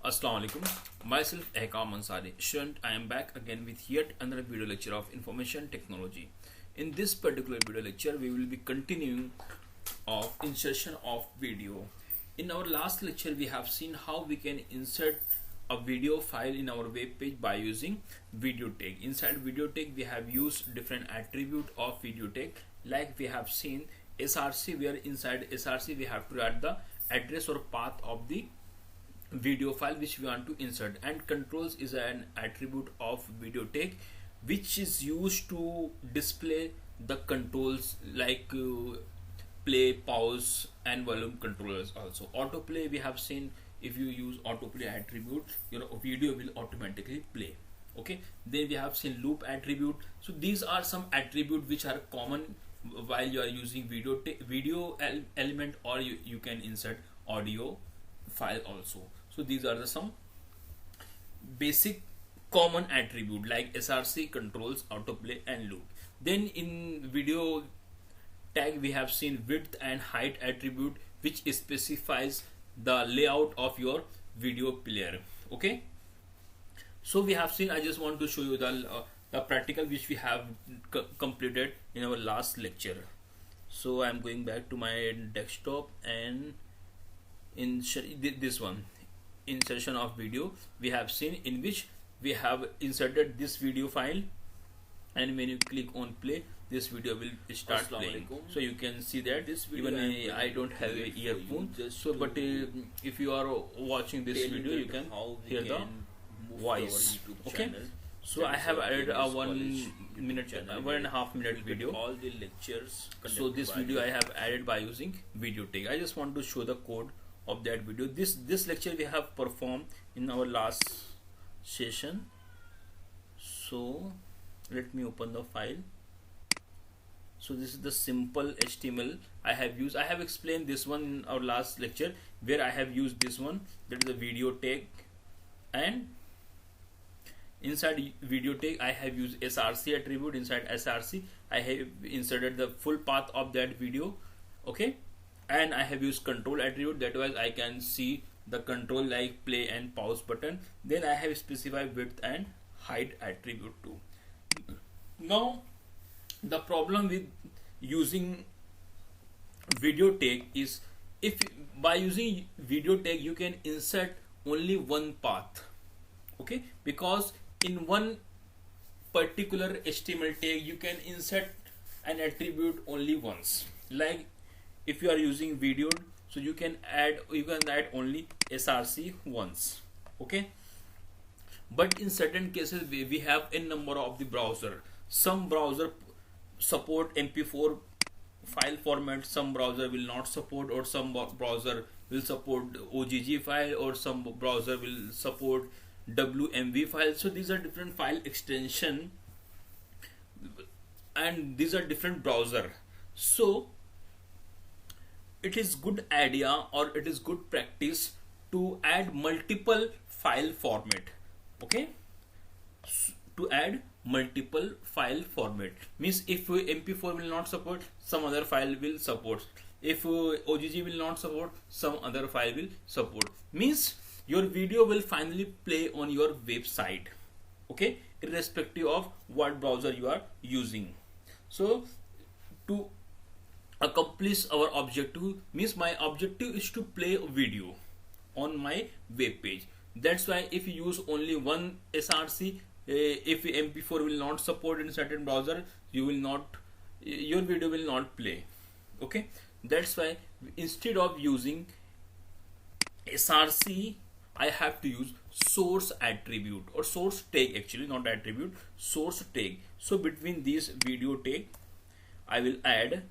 Assalamu alaikum. Myself Ehkam Ansari. Student, I am back again with yet another video lecture of information technology. In this particular video lecture, we will be continuing of insertion of video. In our last lecture, we have seen how we can insert a video file in our web page by using video tag. Inside video tag, we have used different attribute of video tag. Like we have seen SRC, where inside SRC we have to add the address or path of the video file which we want to insert, and controls is an attribute of video tag which is used to display the controls like play, pause and volume controllers. Also autoplay, we have seen if you use autoplay attribute, your video will automatically play. Okay, then we have seen loop attribute. So these are some attributes which are common while you are using video element, or you can insert audio file also. So these are the some basic common attribute like SRC, controls, autoplay and loop. Then in video tag we have seen width and height attribute which specifies the layout of your video player. Okay, so we have seen, I just want to show you the practical which we have completed in our last lecture. So I'm going back to my desktop and in this one, insertion of video, we have seen in which we have inserted this video file, and when you click on play, this video will start playing. So you can see that this video, even I don't have a earphone, so but if you are watching this video, you can hear the voice. Okay, so I have added a 1.5 minute video. All the lectures. So this video I have added by using video tag. I just want to show the code of that video. This lecture we have performed in our last session. So let me open the file. So this is the simple HTML I have used. I have explained this one in our last lecture where I have used this one, that is the video tag, and inside video tag I have used SRC attribute. Inside SRC I have inserted the full path of that video. Okay, and I have used control attribute, that was I can see the control like play and pause button. Then I have specified width and height attribute too. Now the problem with using video tag is, if by using video tag you can insert only one path. Okay, because in one particular HTML tag you can insert an attribute only once. Like if you are using video, so you can add only SRC once. Okay, but in certain cases we have a number of the browser. Some browser support MP4 file format, some browser will not support, or some browser will support OGG file, or some browser will support WMV file. So these are different file extension and these are different browser. So it is good idea, or it is good practice to add multiple file format. Okay, to add multiple file format means if MP4 will not support, some other file will support. If OGG will not support, some other file will support. Means your video will finally play on your website. Okay, irrespective of what browser you are using. So to accomplish our objective, means my objective is to play a video on my web page. That's why if you use only one SRC, if MP4 will not support in certain browser, your video will not play. Okay, that's why instead of using SRC, I have to use source attribute or source tag, actually not attribute, source tag. So between these video tag I will add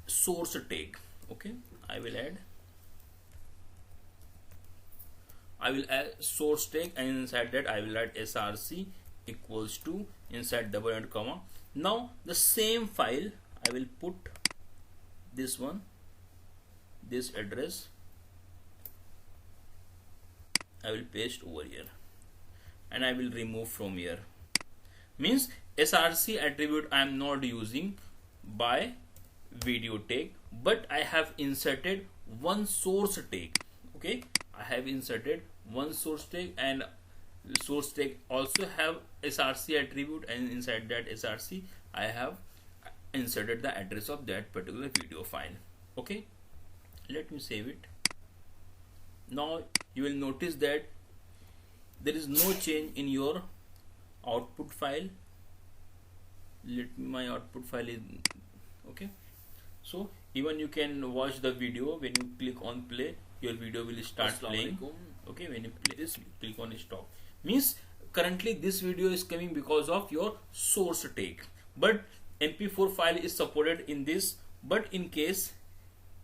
source tag. Okay, I will add source tag, and inside that I will add SRC equals to, inside double and comma. Now the same file I will put this one, this address I will paste over here, and I will remove from here. Means SRC attribute I am not using by video tag, but I have inserted one source tag. Okay, I have inserted one source tag, and source tag also have src attribute, and inside that src I have inserted the address of that particular video file. Okay, let me save it. Now you will notice that there is no change in your output file. My output file is okay. So even you can watch the video. When you click on play, your video will start playing. Okay, when you play this, click on stop. Means currently this video is coming because of your source tag, but mp4 file is supported in this. But in case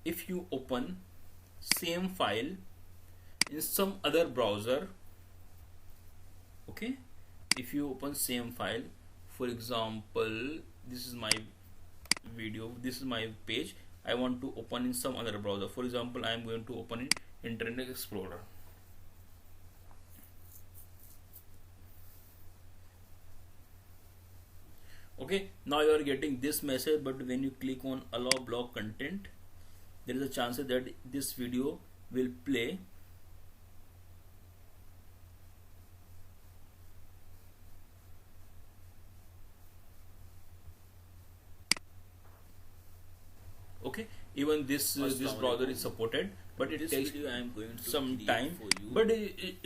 if you open same file in some other browser, okay, if you open same file, for example, this is my video, this is my page, I want to open in some other browser. For example, I am going to open in Internet Explorer. Okay, now you are getting this message, but when you click on allow block content, there is a chance that this video will play. Okay, even this browser is supported, but it takes some time. But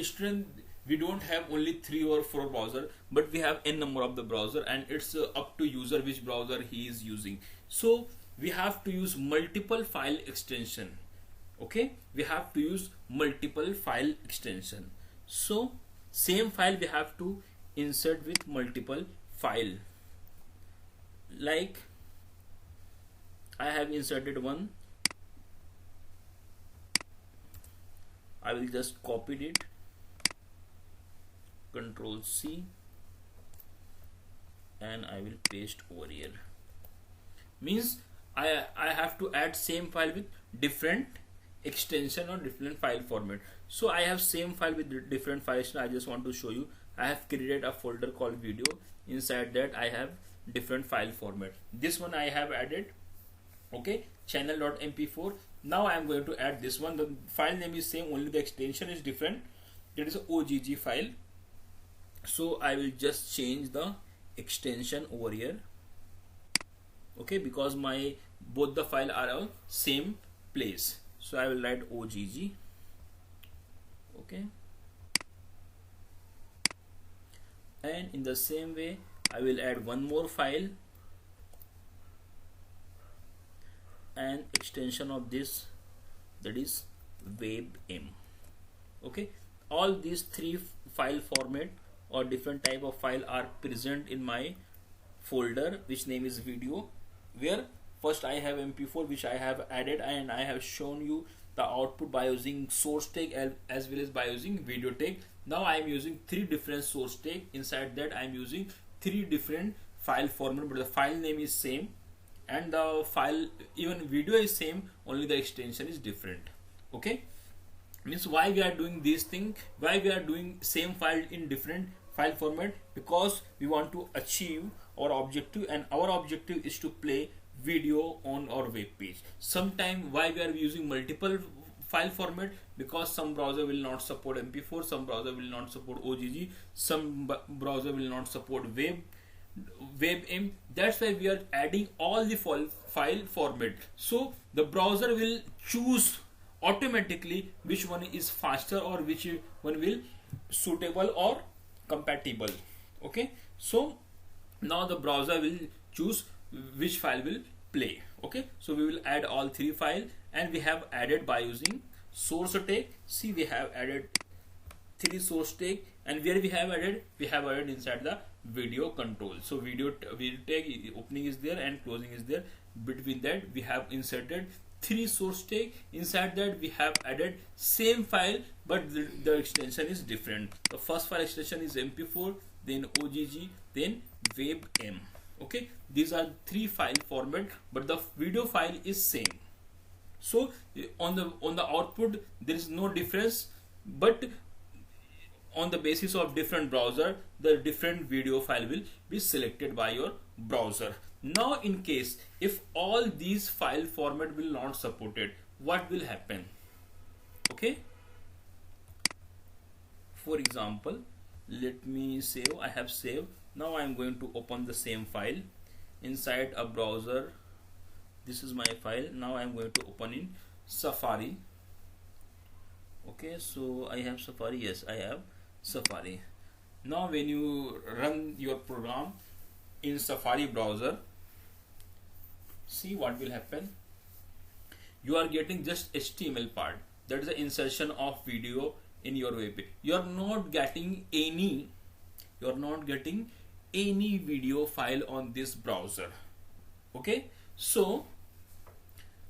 student, we don't have only 3 or 4 browser, but we have n number of the browser, and it's up to user which browser he is using. So we have to use multiple file extension. Okay, we have to use multiple file extension. So same file we have to insert with multiple file. Like I have inserted one. I will just copy it, Control C, and I will paste over here. Means I have to add same file with different extension or different file format. So I have same file with different files. I just want to show you. I have created a folder called video. Inside that I have different file format. This one I have added. Okay, channel.mp4. Now I am going to add this one. The file name is same, only the extension is different. That is a OGG file. So I will just change the extension over here. Okay, because my both the file are on same place. So I will write OGG. Okay, and in the same way I will add one more file, and extension of this, that is WebM. Okay, all these 3 file format or different type of file are present in my folder which name is video, where first I have mp4 which I have added, and I have shown you the output by using source tag as well as by using video tag. Now I am using 3 different source tag. Inside that I am using 3 different file format, but the file name is same, and the file, even video is same, only the extension is different. Okay, means why we are doing this thing, why we are doing same file in different file format? Because we want to achieve our objective, and our objective is to play video on our web page. Sometime why we are using multiple file format? Because some browser will not support mp4, some browser will not support OGG, some browser will not support WebM. That's why we are adding all the file format. So the browser will choose automatically which one is faster or which one will suitable or compatible. Okay, so now the browser will choose which file will play. Okay, so we will add all 3 files, and we have added by using source tag. See, we have added 3 source tag, and where we have added inside the video control. So video tag opening is there and closing is there. Between that we have inserted 3 source tag. Inside that we have added same file, but the extension is different. The first file extension is mp4, then OGG, then WebM. Okay, these are 3 file format, but the video file is same. So on the output there is no difference, but on the basis of different browser, the different video file will be selected by your browser. Now in case if all these file format will not supported, what will happen? Okay, for example, let me save. I have saved. Now I am going to open the same file inside a browser. This is my file. Now I am going to open in Safari. Okay, so I have Safari. Yes, I have Safari. Now when you run your program in Safari browser, see what will happen. You are getting just HTML part, that is the insertion of video in your web page. You are not getting any video file on this browser. Okay, so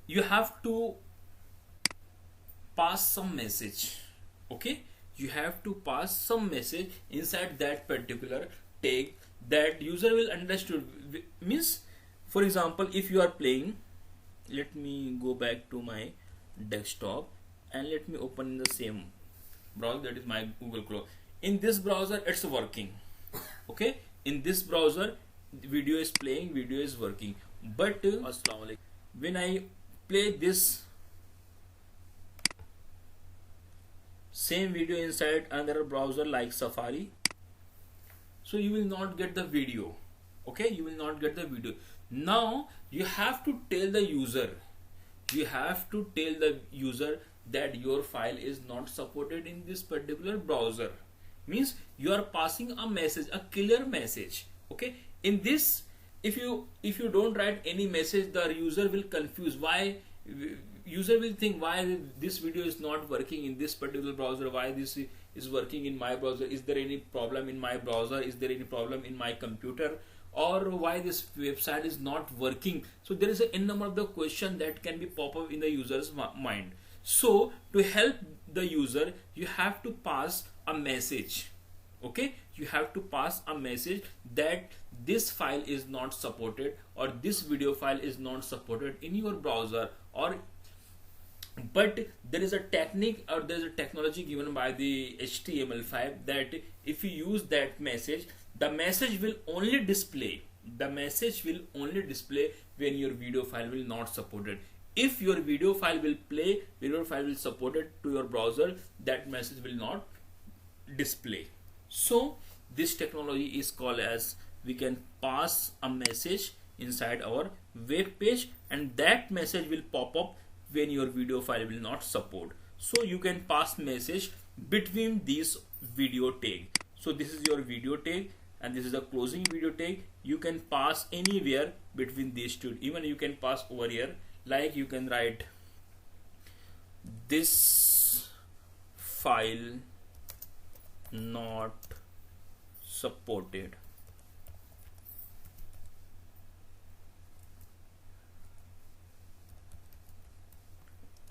you have to pass some message. Okay, you have to pass some message inside that particular tag that user will understood. Means, for example, if you are playing, let me go back to my desktop and let me open the same browser, that is my Google Chrome. In this browser it's working. Okay, in this browser video is playing, video is working, but when I play this same video inside another browser like Safari, so you will not get the video. Okay, you will not get the video. Now you have to tell the user, that your file is not supported in this particular browser. Means you are passing a message, a clear message. Okay, in this, if you don't write any message, the user will confuse. Why? User will think, why this video is not working in this particular browser, why this is working in my browser, is there any problem in my browser, is there any problem in my computer, or why this website is not working. So there is a n number of the question that can be pop up in the user's mind. So to help the user, you have to pass a message. Okay, you have to pass a message that this file is not supported, or this video file is not supported in your browser, or but there is a technique, or there is a technology given by the HTML5 that if you use that message, the message will only display when your video file will not supported. If your video file will play, video file will supported to your browser, that message will not display. So this technology is called as, we can pass a message inside our web page, and that message will pop up when your video file will not support. So you can pass message between these video tag. So this is your video tag and this is a closing video tag. You can pass anywhere between these two. Even you can pass over here, like you can write this file not supported.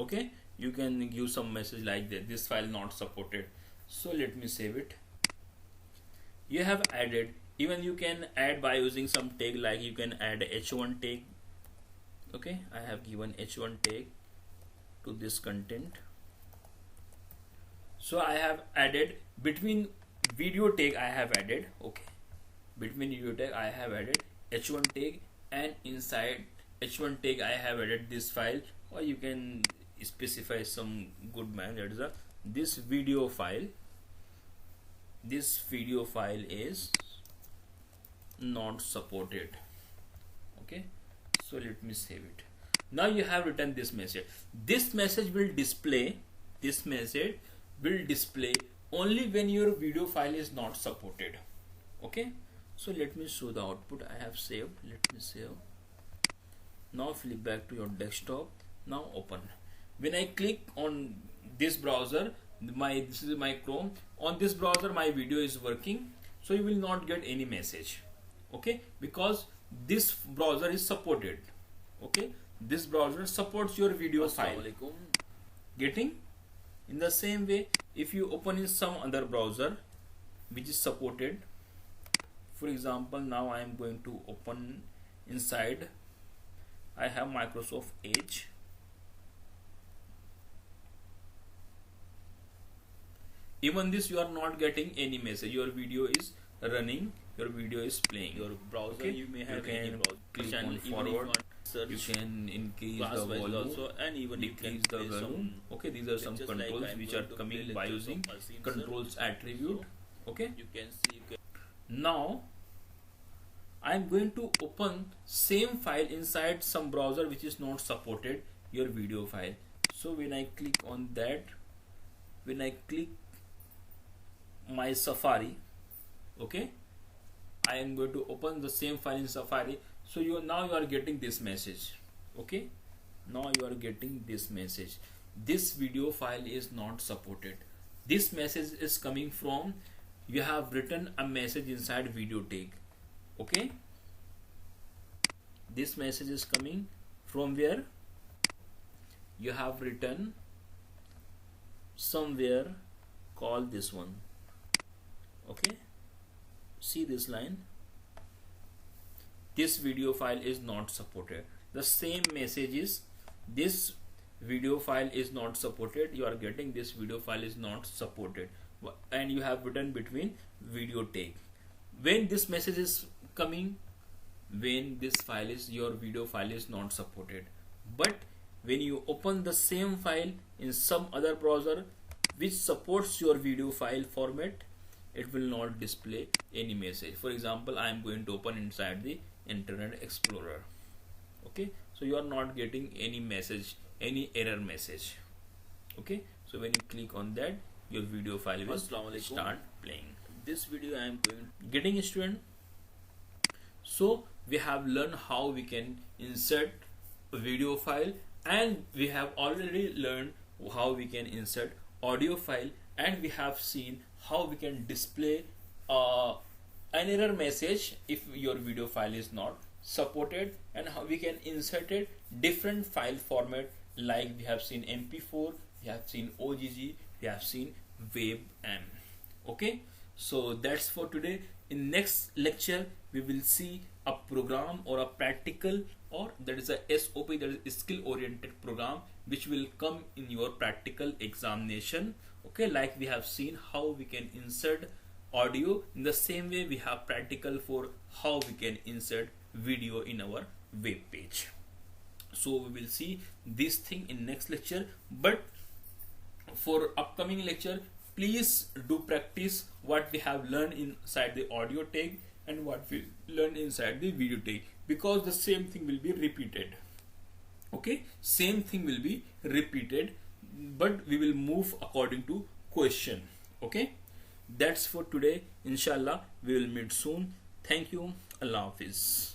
Okay, you can give some message like that, this file not supported. So let me save it. You have added, even you can add by using some tag, like you can add h1 tag. Okay, I have given h1 tag to this content. So I have added between video tag, I have added, okay, between video tag I have added h1 tag, and inside h1 tag I have added this file, or you can specify some good man, that is this video file. This video file is not supported. Okay, so let me save it. Now you have written this message. This message will display. This message will display only when your video file is not supported. Okay, so let me show the output. I have saved. Let me save. Now flip back to your desktop. Now open. When I click on this browser, this is my Chrome. On this browser my video is working, so you will not get any message. Okay, because this browser is supported. Okay, this browser supports your video file. Getting? In the same way, if you open in some other browser which is supported, for example, now I am going to open inside, I have Microsoft Edge. Even this you are not getting any message, your video is running your video is playing. Your browser, okay, you may have any can browser click channel, on even forward. if you want search, You can increase class the wise volume also, and even you can decrease the play volume. Okay, these are some lectures controls like which are coming by using controls attribute. Okay, you can see. now I am going to open same file inside some browser which is not supported your video file. So when I click on that, when I click my Safari, okay, I am going to open the same file in Safari. So now you are getting this message. Okay, now you are getting this message. This video file is not supported. This message is coming from, you have written a message inside video tag. Okay, this message is coming from where you have written somewhere, call this one. Okay, see this line, this video file is not supported. The same message is, this video file is not supported. You are getting this video file is not supported, and you have written between video tag. When this message is coming, when this file is, your video file is not supported. But when you open the same file in some other browser which supports your video file format, it will not display any message. For example, I am going to open inside the Internet Explorer. Okay, so you are not getting any message, any error message. Okay, so when you click on that, your video file will start playing. This video I am going getting student. So we have learned how we can insert a video file, and we have already learned how we can insert audio file, and we have seen how we can display an error message if your video file is not supported, and how we can insert it different file format, like we have seen MP4, we have seen OGG, we have seen WebM. Okay, so that's for today. In next lecture we will see a program or a practical, or that is a SOP, that is skill oriented program, which will come in your practical examination. Okay, like we have seen how we can insert audio, in the same way we have practical for how we can insert video in our web page. So we will see this thing in next lecture, but for upcoming lecture, please do practice what we have learned inside the audio tag and what we learned inside the video tag, because the same thing will be repeated. Okay, same thing will be repeated, but we will move according to question. Okay, that's for today. Inshallah, we will meet soon. Thank you. Allah Hafiz.